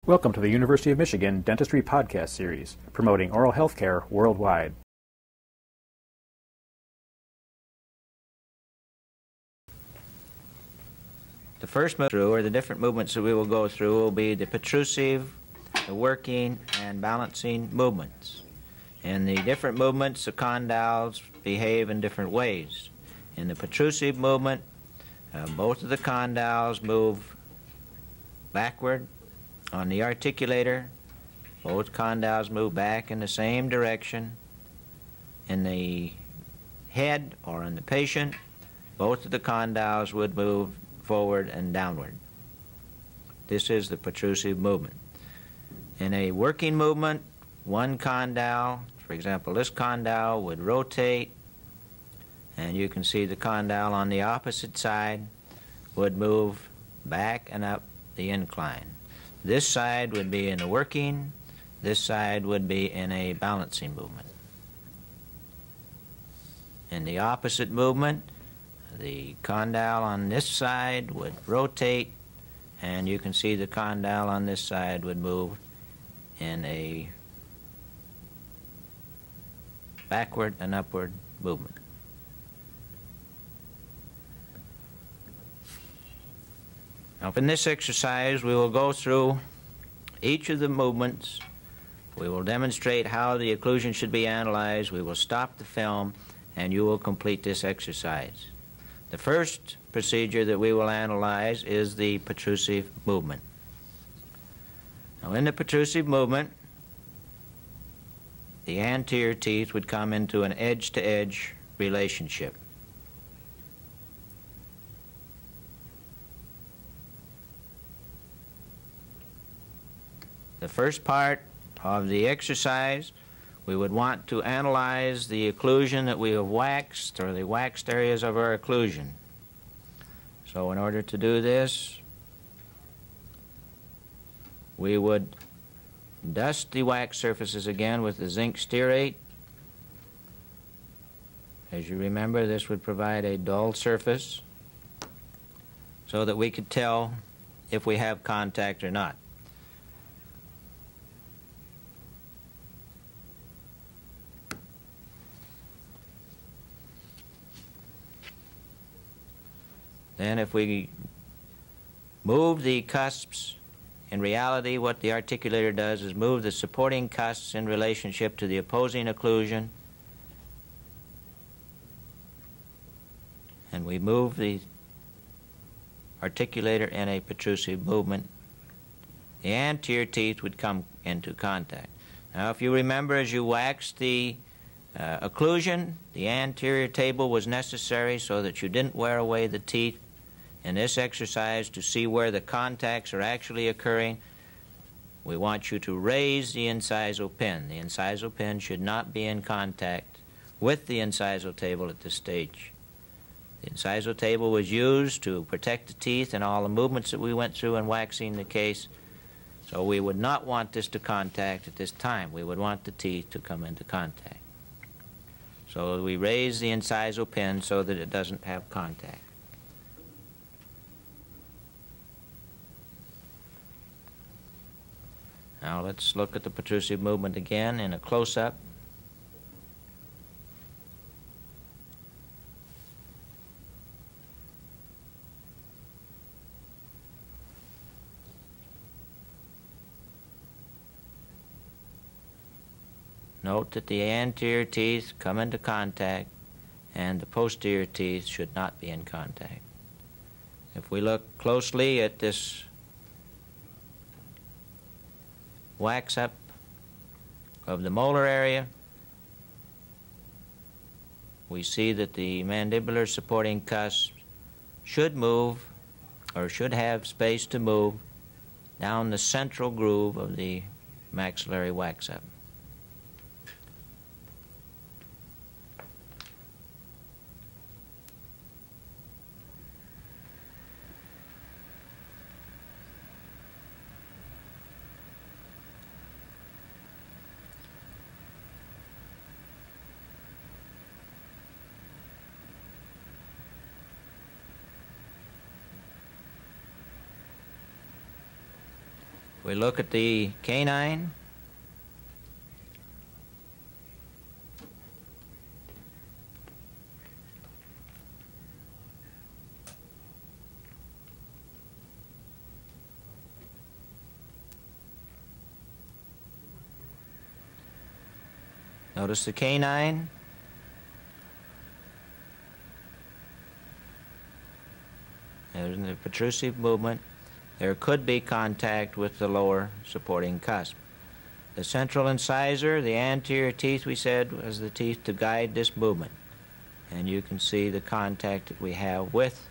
Welcome to the University of Michigan Dentistry Podcast Series, promoting oral health care worldwide. The first move through, or the different movements that we will go through, will be the protrusive, the working, and balancing movements. In the different movements, the condyles behave in different ways. In the protrusive movement, both of the condyles move backward. On the articulator, both condyles move back in the same direction. In the head, or in the patient, both of the condyles would move forward and downward. This is the protrusive movement. In a working movement, one condyle, for example, this condyle would rotate, and you can see the condyle on the opposite side would move back and up the incline. This side would be in a working, this side would be in a balancing movement. In the opposite movement, the condyle on this side would rotate, and you can see the condyle on this side would move in a backward and upward movement. Now, in this exercise, we will go through each of the movements. We will demonstrate how the occlusion should be analyzed. We will stop the film, and you will complete this exercise. The first procedure that we will analyze is the protrusive movement. Now, in the protrusive movement, the anterior teeth would come into an edge-to-edge relationship. The first part of the exercise, we would want to analyze the occlusion that we have waxed, or the waxed areas of our occlusion. So in order to do this, we would dust the wax surfaces again with the zinc stearate. As you remember, this would provide a dull surface so that we could tell if we have contact or not. Then if we move the cusps, in reality what the articulator does is move the supporting cusps in relationship to the opposing occlusion, and we move the articulator in a protrusive movement, the anterior teeth would come into contact. Now, if you remember, as you waxed the occlusion, the anterior table was necessary so that you didn't wear away the teeth. In this exercise, to see where the contacts are actually occurring, we want you to raise the incisal pin. The incisal pin should not be in contact with the incisal table at this stage. The incisal table was used to protect the teeth and all the movements that we went through in waxing the case, so we would not want this to contact at this time. We would want the teeth to come into contact. So we raise the incisal pin so that it doesn't have contact. Now let's look at the protrusive movement again in a close-up. Note that the anterior teeth come into contact and the posterior teeth should not be in contact. If we look closely at this wax up of the molar area, we see that the mandibular supporting cusp should move, or should have space to move, down the central groove of the maxillary wax up. We look at the canine. Notice the canine. There's the protrusive movement. There could be contact with the lower supporting cusp. The central incisor, the anterior teeth, we said, was the teeth to guide this movement. And you can see the contact that we have with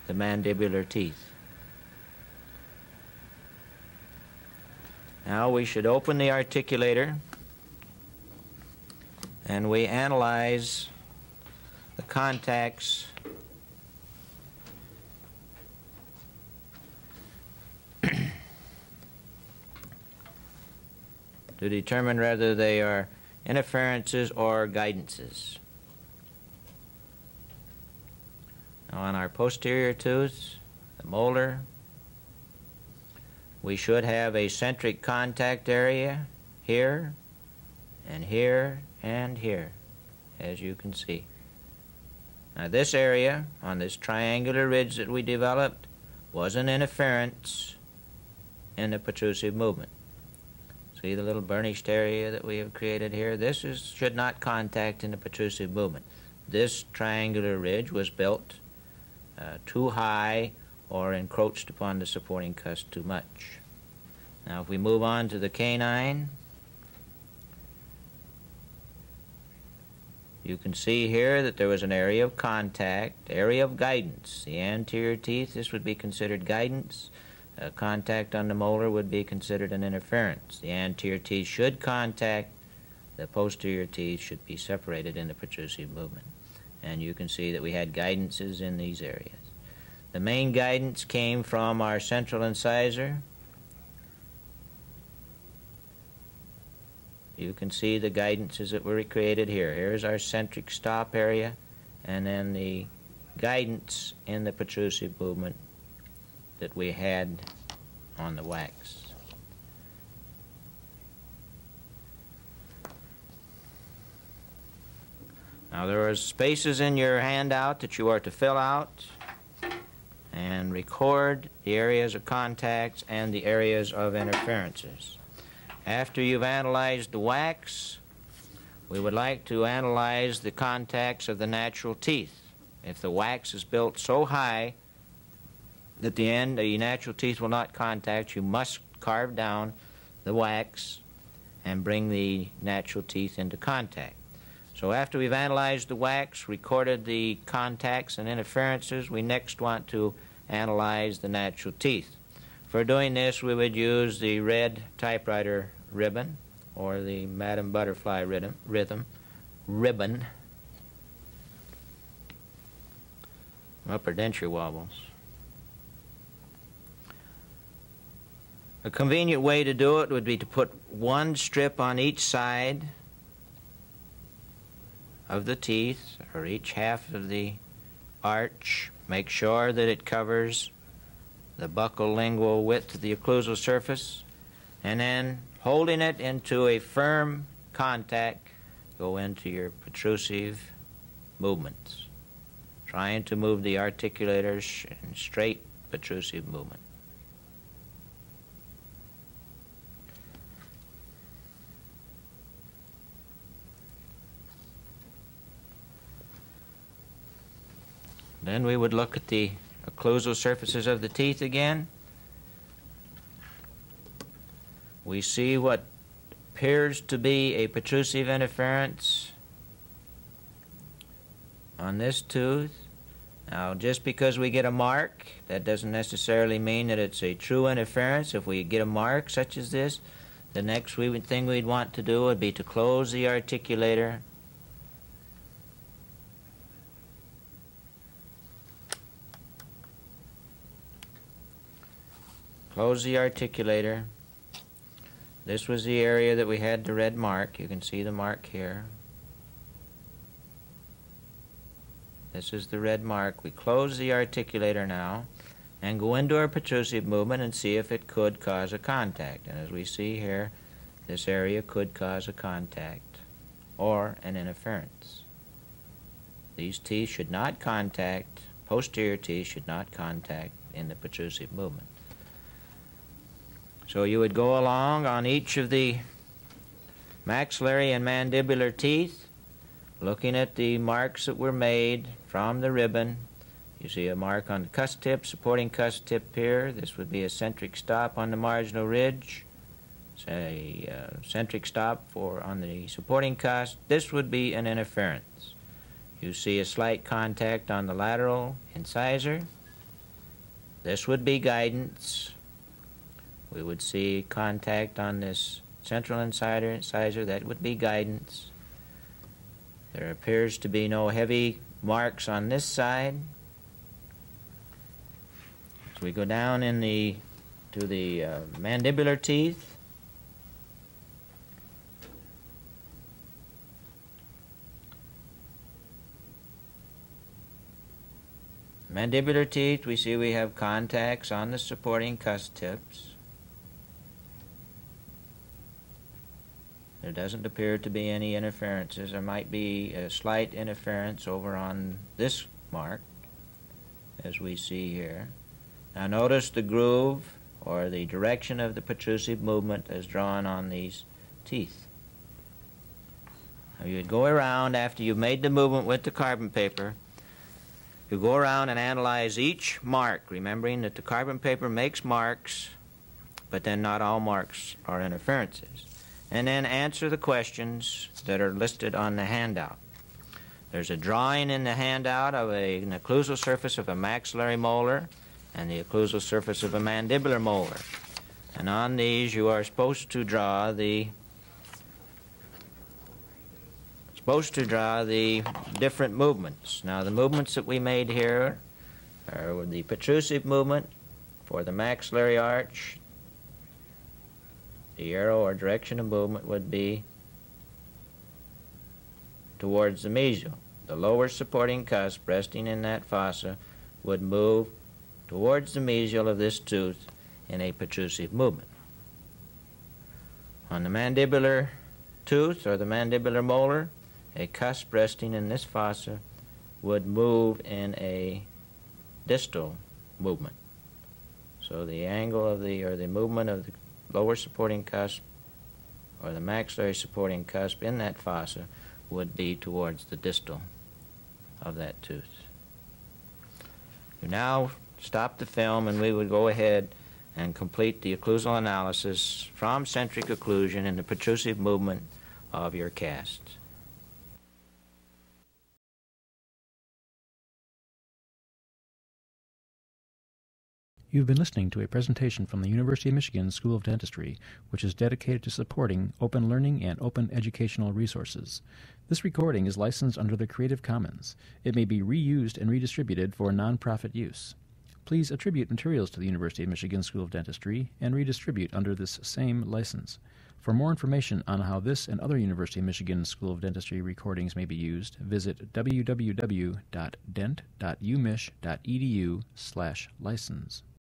the mandibular teeth. Now we should open the articulator and we analyze the contacts to determine whether they are interferences or guidances. Now on our posterior tooth, the molar, we should have a centric contact area here and here and here, as you can see. Now this area on this triangular ridge that we developed was an interference in the protrusive movement. See the little burnished area that we have created here? This should not contact in the protrusive movement. This triangular ridge was built too high or encroached upon the supporting cusp too much. Now if we move on to the canine, you can see here that there was an area of contact, area of guidance. The anterior teeth, this would be considered guidance. Contact on the molar would be considered an interference. The anterior teeth should contact, the posterior teeth should be separated in the protrusive movement. And you can see that we had guidances in these areas. The main guidance came from our central incisor. You can see the guidances that were created here. Here's our centric stop area, and then the guidance in the protrusive movement that we had on the wax. Now there are spaces in your handout that you are to fill out and record the areas of contacts and the areas of interferences. After you've analyzed the wax, we would like to analyze the contacts of the natural teeth. If the wax is built so high that the end, the natural teeth will not contact, you must carve down the wax and bring the natural teeth into contact. So after we've analyzed the wax, recorded the contacts and interferences, we next want to analyze the natural teeth. For doing this, we would use the red typewriter ribbon or the Madam Butterfly ribbon. Upper denture wobbles. A convenient way to do it would be to put one strip on each side of the teeth, or each half of the arch. Make sure that it covers the buccal lingual width of the occlusal surface, and then holding it into a firm contact, go into your protrusive movements, trying to move the articulators in straight protrusive movement. Then we would look at the occlusal surfaces of the teeth again. We see what appears to be a protrusive interference on this tooth. Now, just because we get a mark, that doesn't necessarily mean that it's a true interference. If we get a mark such as this, the next thing we'd want to do would be to close the articulator . Close the articulator. This was the area that we had the red mark. You can see the mark here. This is the red mark. We close the articulator now, and go into our protrusive movement and see if it could cause a contact. And as we see here, this area could cause a contact or an interference. These teeth should not contact, posterior teeth should not contact in the protrusive movement. So you would go along on each of the maxillary and mandibular teeth, looking at the marks that were made from the ribbon. You see a mark on the cusp tip, supporting cusp tip here. This would be a centric stop on the marginal ridge. Say centric stop on the supporting cusp. This would be an interference. You see a slight contact on the lateral incisor. This would be guidance. We would see contact on this central incisor. That would be guidance. There appears to be no heavy marks on this side. So we go down to the mandibular teeth. Mandibular teeth, we see we have contacts on the supporting cusp tips. There doesn't appear to be any interferences. There might be a slight interference over on this mark, as we see here. Now notice the groove or the direction of the protrusive movement as drawn on these teeth. Now you'd go around after you've made the movement with the carbon paper. You go around and analyze each mark, remembering that the carbon paper makes marks, but then not all marks are interferences. And then answer the questions that are listed on the handout. There's a drawing in the handout of an occlusal surface of a maxillary molar and the occlusal surface of a mandibular molar. And on these you are supposed to draw the different movements. Now the movements that we made here are the protrusive movement for the maxillary arch. The arrow or direction of movement would be towards the mesial. The lower supporting cusp resting in that fossa would move towards the mesial of this tooth in a protrusive movement. On the mandibular tooth or the mandibular molar, a cusp resting in this fossa would move in a distal movement. So the angle of the movement of the lower supporting cusp or the maxillary supporting cusp in that fossa would be towards the distal of that tooth. You now stop the film and we would go ahead and complete the occlusal analysis from centric occlusion in the protrusive movement of your cast. You've been listening to a presentation from the University of Michigan School of Dentistry, which is dedicated to supporting open learning and open educational resources. This recording is licensed under the Creative Commons. It may be reused and redistributed for nonprofit use. Please attribute materials to the University of Michigan School of Dentistry and redistribute under this same license. For more information on how this and other University of Michigan School of Dentistry recordings may be used, visit www.dent.umich.edu/license.